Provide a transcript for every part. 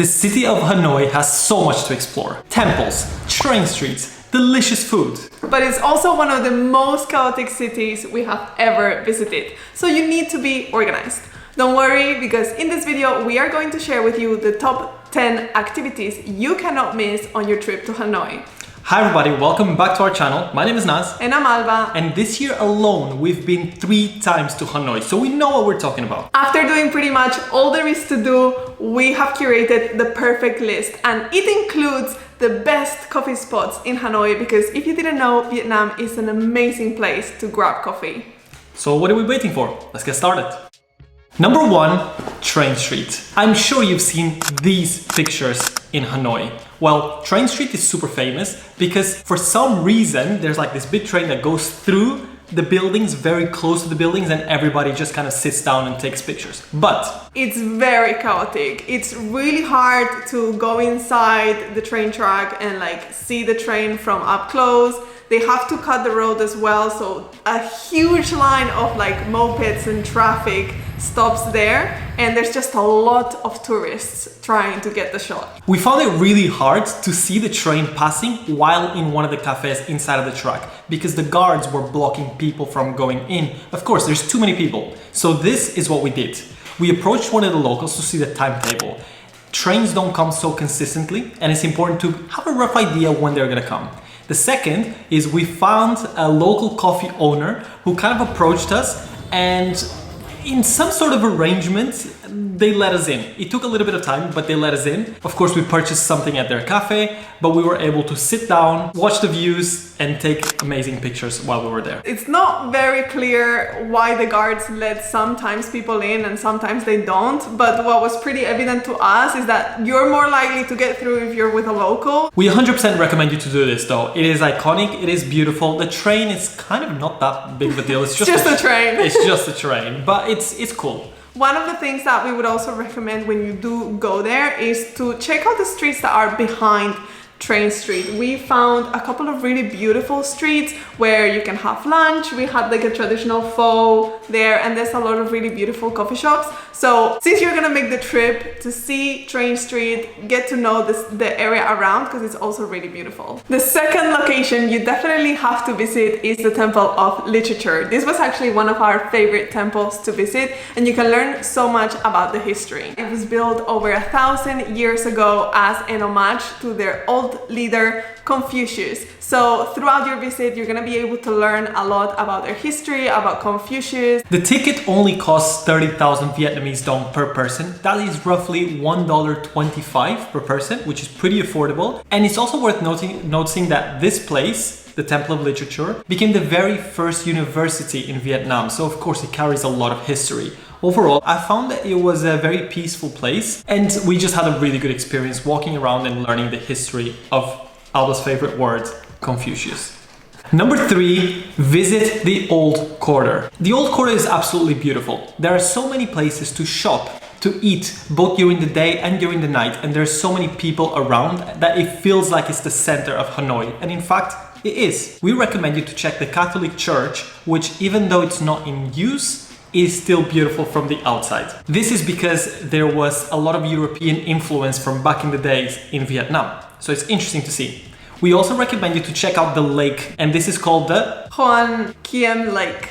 The city of Hanoi has so much to explore. Temples, train streets, delicious food. But it's also one of the most chaotic cities we have ever visited. So you need to be organized. Don't worry, because in this video we are going to share with you the top 10 activities you cannot miss on your trip to Hanoi. Hi everybody, welcome back to our channel. My name is Naz. And I'm Alba. And this year alone, we've been 3 times to Hanoi, so we know what we're talking about. After doing pretty much all there is to do, we have curated the perfect list. And it includes the best coffee spots in Hanoi, because if you didn't know, Vietnam is an amazing place to grab coffee. So what are we waiting for? Let's get started. Number 1, Train Street. I'm sure you've seen these pictures in Hanoi. Well, Train Street is super famous because for some reason there's like this big train that goes through the buildings, very close to the buildings, and everybody just kind of sits down and takes pictures. But it's very chaotic. It's really hard to go inside the train track and like see the train from up close. They have to cut the road as well, so a huge line of like mopeds and traffic stops there, and there's just a lot of tourists trying to get the shot. We found it really hard to see the train passing while in one of the cafes inside of the track because the guards were blocking people from going in. Of course, there's too many people. So this is what we did. We approached one of the locals to see the timetable. Trains don't come so consistently, and it's important to have a rough idea when they're gonna come. The second is we found a local coffee owner who kind of approached us, and in some sort of arrangement, they let us in. It took a little bit of time, but they let us in. Of course, we purchased something at their cafe, but we were able to sit down, watch the views, and take amazing pictures while we were there. It's not very clear why the guards let sometimes people in and sometimes they don't, but what was pretty evident to us is that you're more likely to get through if you're with a local. We 100% recommend you to do this though. It is iconic, it is beautiful. The train is kind of not that big of a deal. It's just a train. It's just a train, but it's cool. One of the things that we would also recommend when you do go there is to check out the streets that are behind Train Street. We found a couple of really beautiful streets where you can have lunch. We had like a traditional pho there, and there's a lot of really beautiful coffee shops. So since you're gonna make the trip to see Train Street, get to know the area around, because it's also really beautiful. The second location you definitely have to visit is the Temple of Literature. This was actually one of our favorite temples to visit, and you can learn so much about the history. It was built over 1,000 years ago as an homage to their old leader Confucius. So throughout your visit, you're gonna be able to learn a lot about their history, about Confucius. The ticket only costs 30,000 Vietnamese dong per person. That is roughly $1.25 per person, which is pretty affordable. And it's also worth noticing that this place, the Temple of Literature, became the very first university in Vietnam. So of course it carries a lot of history. Overall, I found that it was a very peaceful place, and we just had a really good experience walking around and learning the history of Alba's favorite word, Confucius. Number 3, visit the Old Quarter. The Old Quarter is absolutely beautiful. There are so many places to shop, to eat, both during the day and during the night, and there's so many people around that it feels like it's the center of Hanoi. And in fact, it is. We recommend you to check the Catholic Church, which even though it's not in use, is still beautiful from the outside. This is because there was a lot of European influence from back in the days in Vietnam. So it's interesting to see. We also recommend you to check out the lake, and this is called the Hoan Kiem Lake.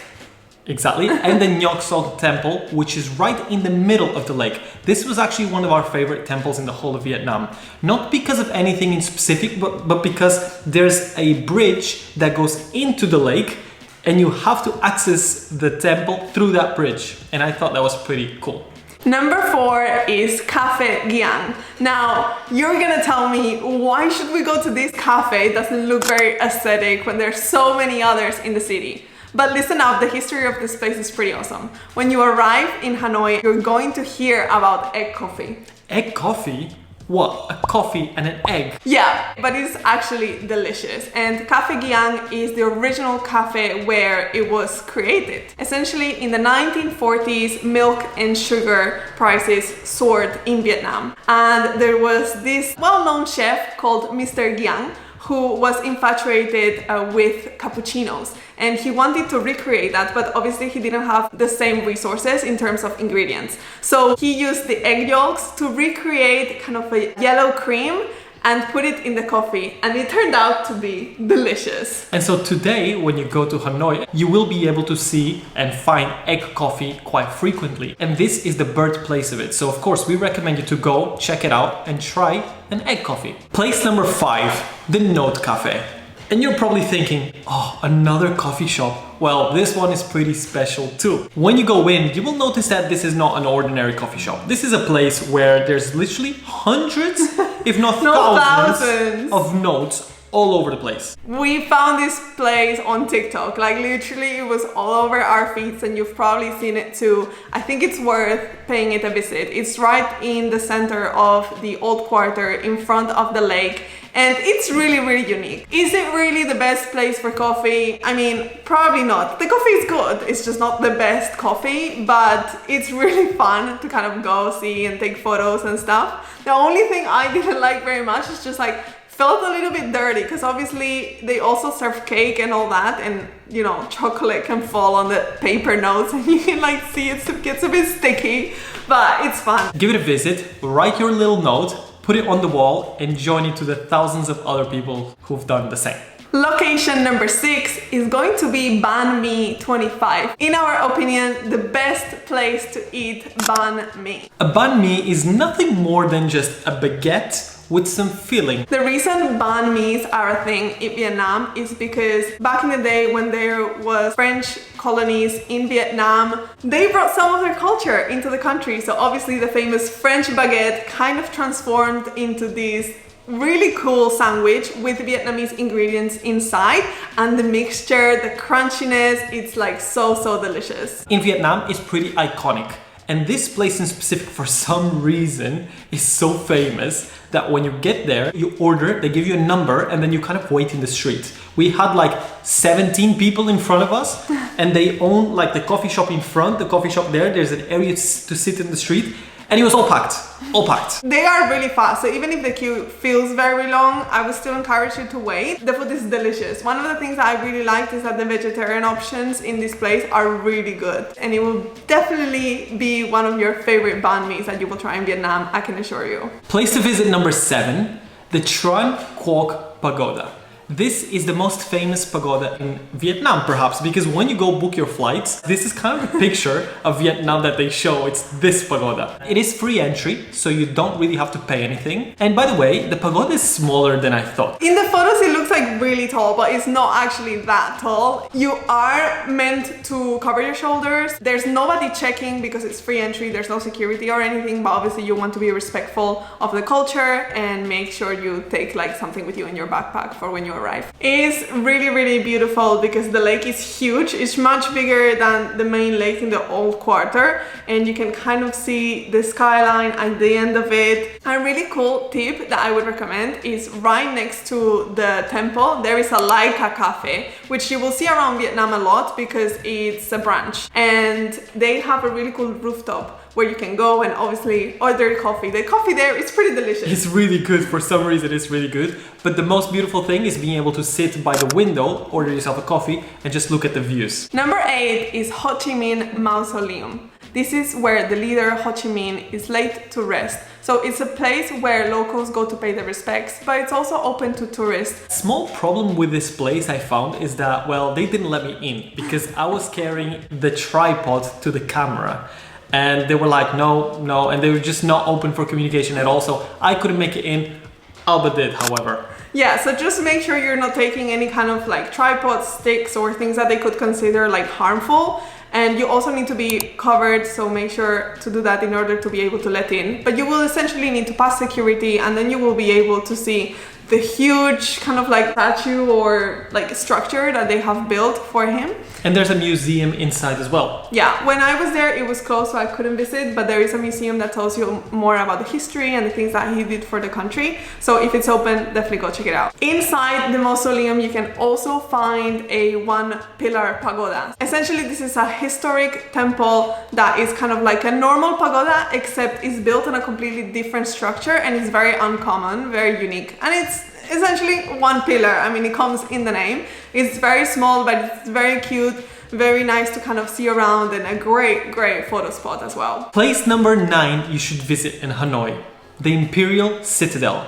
Exactly, and the Ngoc Song Temple, which is right in the middle of the lake. This was actually one of our favorite temples in the whole of Vietnam. Not because of anything in specific, but because there's a bridge that goes into the lake, and you have to access the temple through that bridge. And I thought that was pretty cool. Number 4 is Cafe Gian. Now, you're gonna tell me, why should we go to this cafe? It doesn't look very aesthetic when there's so many others in the city. But listen up, the history of this place is pretty awesome. When you arrive in Hanoi, you're going to hear about egg coffee. Egg coffee? What? A coffee and an egg? Yeah, but it's actually delicious. And Cafe Giang is the original cafe where it was created. Essentially, in the 1940s, milk and sugar prices soared in Vietnam. And there was this well-known chef called Mr. Giang who was infatuated with cappuccinos, and he wanted to recreate that, but obviously he didn't have the same resources in terms of ingredients. So he used the egg yolks to recreate kind of a yellow cream and put it in the coffee, and it turned out to be delicious. And so today, when you go to Hanoi, you will be able to see and find egg coffee quite frequently. And this is the birthplace of it. So of course, we recommend you to go check it out and try an egg coffee. Place number 5, the Note Cafe. And you're probably thinking, oh, another coffee shop. Well, this one is pretty special too. When you go in, you will notice that this is not an ordinary coffee shop. This is a place where there's literally hundreds, if not thousands of notes all over the place. We found this place on TikTok, like literally it was all over our feeds, and you've probably seen it too. I think it's worth paying it a visit. It's right in the center of the old quarter in front of the lake. And it's really, really unique. Is it really the best place for coffee? I mean, probably not. The coffee is good, it's just not the best coffee, but it's really fun to kind of go see and take photos and stuff. The only thing I didn't like very much is just like, felt a little bit dirty, because obviously they also serve cake and all that, and you know, chocolate can fall on the paper notes and you can like see it gets a bit sticky, but it's fun. Give it a visit, write your little note, put it on the wall, and join it to the thousands of other people who've done the same. Location number 6 is going to be Banh Mi 25. In our opinion, the best place to eat banh mi. A banh mi is nothing more than just a baguette with some filling. The reason banh mi's are a thing in Vietnam is because back in the day when there was French colonies in Vietnam, they brought some of their culture into the country. So obviously the famous French baguette kind of transformed into this really cool sandwich with Vietnamese ingredients inside, and the mixture, the crunchiness, it's like so delicious. In Vietnam, it's pretty iconic. And this place in specific, for some reason, is so famous that when you get there, you order, they give you a number, and then you kind of wait in the street. We had like 17 people in front of us, and they own like the coffee shop in front, the coffee shop there, there's an area to sit in the street, and it was all packed, all packed. They are really fast, so even if the queue feels very long, I would still encourage you to wait. The food is delicious. One of the things that I really liked is that the vegetarian options in this place are really good, and it will definitely be one of your favorite banh mi's that you will try in Vietnam, I can assure you. Place to visit number 7, the Tran Quoc Pagoda. This is the most famous pagoda in Vietnam, perhaps, because when you go book your flights, this is kind of a picture of Vietnam that they show. It's this pagoda. It is free entry, so you don't really have to pay anything. And by the way, the pagoda is smaller than I thought. In the photos, it looks like really tall, but it's not actually that tall. You are meant to cover your shoulders. There's nobody checking because it's free entry. There's no security or anything, but obviously you want to be respectful of the culture and make sure you take like something with you in your backpack for when you arrive. It's really beautiful because the lake is huge. It's much bigger than the main lake in the old quarter, and you can kind of see the skyline at the end of it. A really cool tip that I would recommend is right next to the temple there is a Laika cafe, which you will see around Vietnam a lot because it's a branch, and they have a really cool rooftop where you can go and obviously order coffee. The coffee there is pretty delicious. It's really good. For some reason, it's really good. But the most beautiful thing is being able to sit by the window, order yourself a coffee, and just look at the views. Number 8 is Ho Chi Minh Mausoleum. This is where the leader Ho Chi Minh is laid to rest. So it's a place where locals go to pay their respects, but it's also open to tourists. Small problem with this place I found is that, well, they didn't let me in because I was carrying the tripod to the camera. And they were like, no, and they were just not open for communication at all. So I couldn't make it in. Alba did, however. Yeah, so just make sure you're not taking any kind of like tripod sticks or things that they could consider like harmful. And you also need to be covered, so make sure to do that in order to be able to let in. But you will essentially need to pass security, and then you will be able to see the huge kind of like statue or like structure that they have built for him. And there's a museum inside as well. Yeah, when I was there, it was closed, so I couldn't visit, but there is a museum that tells you more about the history and the things that he did for the country. So if it's open, definitely go check it out. Inside the mausoleum, you can also find a 1-pillar pagoda. Essentially, this is a historic temple that is kind of like a normal pagoda, except it's built on a completely different structure and it's very uncommon, very unique. And essentially one pillar. I mean, it comes in the name. It's very small, but it's very cute, very nice to kind of see around, and a great photo spot as well. Place number 9 you should visit in Hanoi, the Imperial Citadel.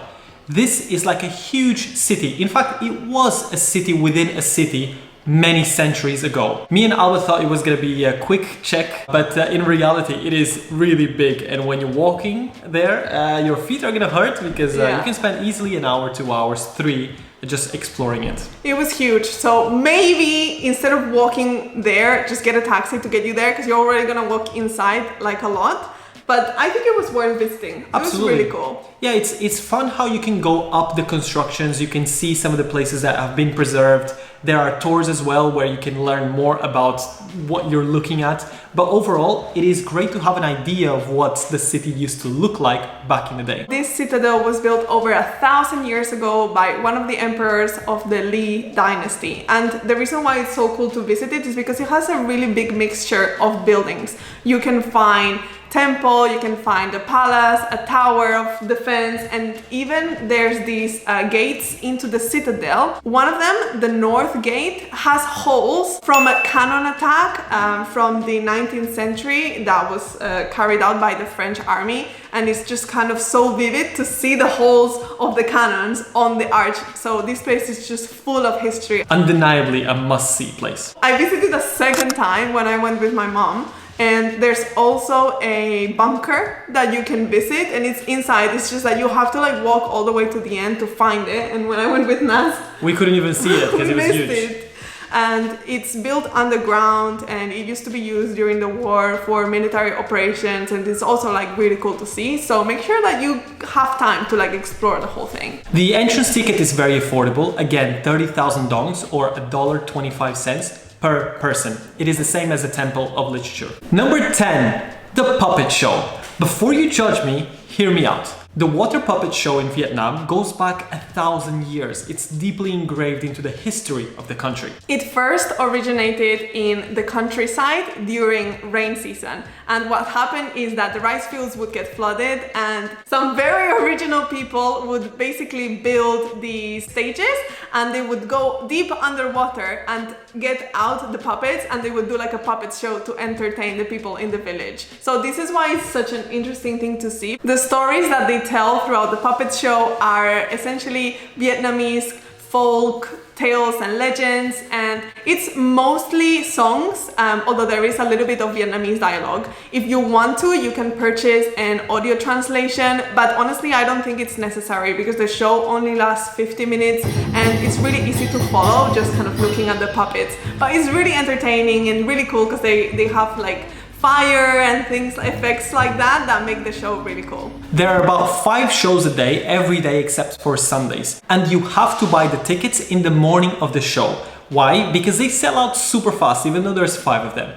This is like a huge city. In fact, it was a city within a city many centuries ago. Me and Alba thought it was going to be a quick check, but in reality it is really big, and when you're walking there, your feet are going to hurt because you can spend easily an hour, 2 hours, 3 just exploring it. It was huge, so maybe instead of walking there, just get a taxi to get you there, because you're already going to walk inside like a lot. But I think it was worth visiting. Absolutely. It was really cool. Yeah, it's fun how you can go up the constructions, you can see some of the places that have been preserved. There are tours as well where you can learn more about what you're looking at. But overall, it is great to have an idea of what the city used to look like back in the day. This citadel was built over 1,000 years ago by one of the emperors of the Li dynasty. And the reason why it's so cool to visit it is because it has a really big mixture of buildings. You can find temple, you can find a palace, a tower of defense, and even there's these gates into the citadel. One of them, the north gate, has holes from a cannon attack from the 19th century that was carried out by the French army, and it's just kind of so vivid to see the holes of the cannons on the arch. So this place is just full of history. Undeniably a must-see place. I visited a second time when I went with my mom. And there's also a bunker that you can visit, and it's inside. It's just that you have to like walk all the way to the end to find it. And when I went with Nas, we couldn't even see it because it was huge. It. And it's built underground, and it used to be used during the war for military operations, and it's also like really cool to see. So make sure that you have time to like explore the whole thing. The entrance ticket is very affordable. Again, 30,000 dongs or $1.25 per person. It is the same as the Temple of Literature. Number 10, the puppet show. Before you judge me, hear me out. The water puppet show in Vietnam goes back 1,000 years. It's deeply engraved into the history of the country. It first originated in the countryside during rain season. And what happened is that the rice fields would get flooded, and some very original people would basically build these stages, and they would go deep underwater and get out the puppets, and they would do like a puppet show to entertain the people in the village. So this is why it's such an interesting thing to see. The stories that they tell throughout the puppet show are essentially Vietnamese folk tales and legends, and it's mostly songs, although there is a little bit of Vietnamese dialogue. If you want to, you can purchase an audio translation, but honestly I don't think it's necessary because the show only lasts 50 minutes and it's really easy to follow just kind of looking at the puppets. But it's really entertaining and really cool because they have like fire and things, effects like that that make the show really cool. There are about 5 shows a day, every day except for Sundays. And you have to buy the tickets in the morning of the show. Why? Because they sell out super fast, even though there's 5 of them.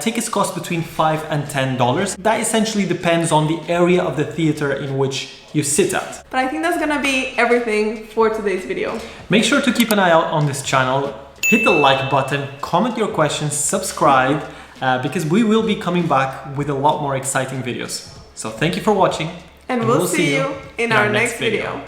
Tickets cost between $5 and $10. That essentially depends on the area of the theater in which you sit at. But I think that's gonna be everything for today's video. Make sure to keep an eye out on this channel. Hit the like button, comment your questions, subscribe. Because we will be coming back with a lot more exciting videos. So thank you for watching. And we'll see you in our next video.